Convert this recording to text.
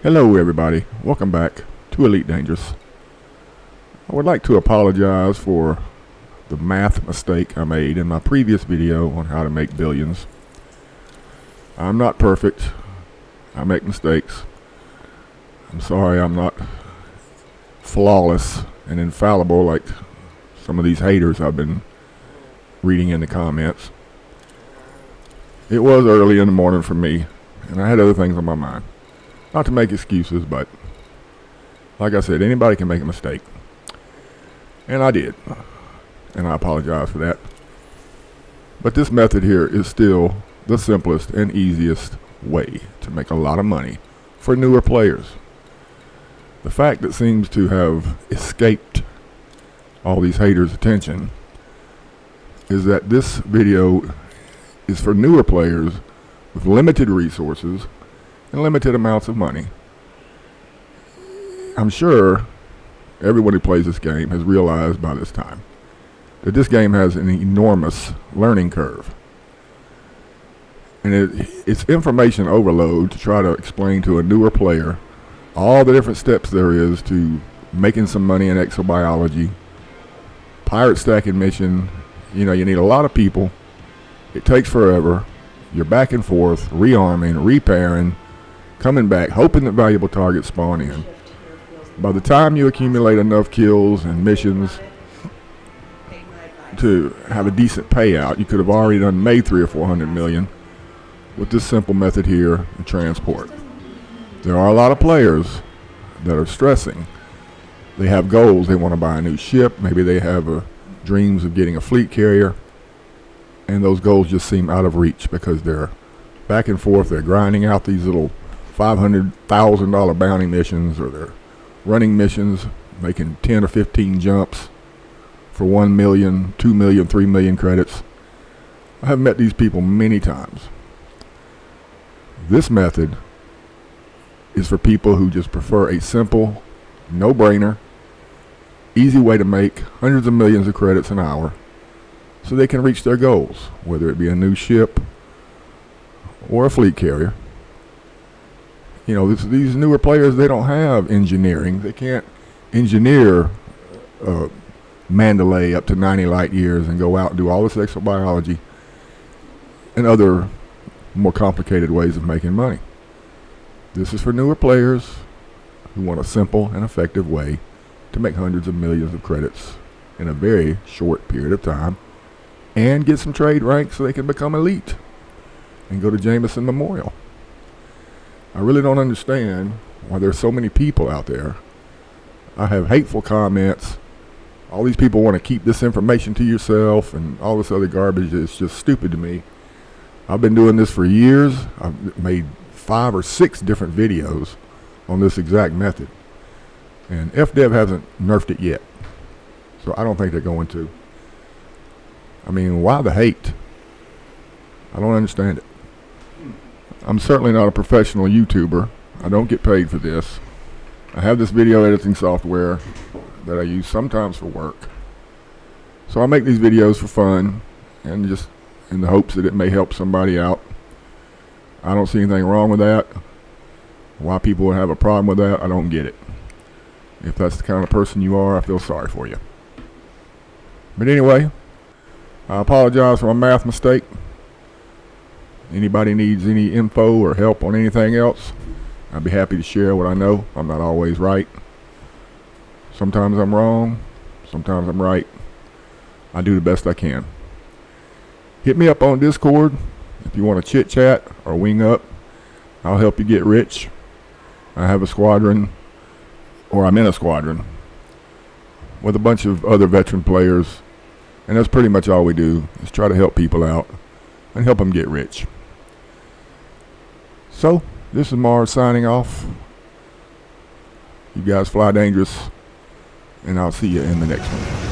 Hello everybody, welcome back to Elite Dangerous. I would like to apologize for the math mistake I made in my previous video on how to make billions. I'm not perfect, I make mistakes. I'm sorry I'm not flawless and infallible like some of these haters I've been reading in the comments. It was early in the morning for me and I had other things on my mind. Not to make excuses, but like I said, anybody can make a mistake. And I did. And I apologize for that. But this method here is still the simplest and easiest way to make a lot of money for newer players. The fact that seems to have escaped all these haters' attention is that this video is for newer players with limited resources and limited amounts of money. I'm sure everyone who plays this game has realized by this time that this game has an enormous learning curve. And it's information overload to try to explain to a newer player all the different steps there is to making some money in exobiology, pirate stacking mission. You need a lot of people. It takes forever. You're back and forth, rearming, repairing, coming back, hoping that valuable targets spawn in. By the time you accumulate enough kills and missions to have a decent payout, you could have already made 300 or 400 million with this simple method here in transport. There are a lot of players that are stressing. They have goals. They want to buy a new ship. Maybe they have dreams of getting a fleet carrier. And those goals just seem out of reach because they're back and forth. They're grinding out these little $500,000 bounty missions, or they're running missions, making 10 or 15 jumps for 1 million, 2 million, 3 million credits. I have met these people many times. This method is for people who just prefer a simple, no-brainer, easy way to make hundreds of millions of credits an hour so they can reach their goals, whether it be a new ship or a fleet carrier. These newer players, they don't have engineering. They can't engineer Mandalay up to 90 light years and go out and do all this exobiology and other more complicated ways of making money. This is for newer players who want a simple and effective way to make hundreds of millions of credits in a very short period of time and get some trade ranks so they can become elite and go to Jameson Memorial. I really don't understand why there's so many people out there. I have hateful comments. All these people want to keep this information to yourself and all this other garbage. Is just stupid to me. I've been doing this for years. I've made 5 or 6 different videos on this exact method. And FDev hasn't nerfed it yet. So I don't think they're going to. I mean, why the hate? I don't understand it. I'm certainly not a professional YouTuber. I don't get paid for this. I have this video editing software that I use sometimes for work. So I make these videos for fun and just in the hopes that it may help somebody out. I don't see anything wrong with that. Why people would have a problem with that, I don't get it. If that's the kind of person you are, I feel sorry for you. But anyway, I apologize for my math mistake. Anybody needs any info or help on anything else, I'd be happy to share what I know. I'm not always right. Sometimes I'm wrong. Sometimes I'm right. I do the best I can. Hit me up on Discord if you want to chit chat or wing up. I'll help you get rich. I have a squadron, or I'm in a squadron with a bunch of other veteran players, and that's pretty much all we do is try to help people out and help them get rich. So, this is Mars signing off. You guys fly dangerous, and I'll see you in the next one.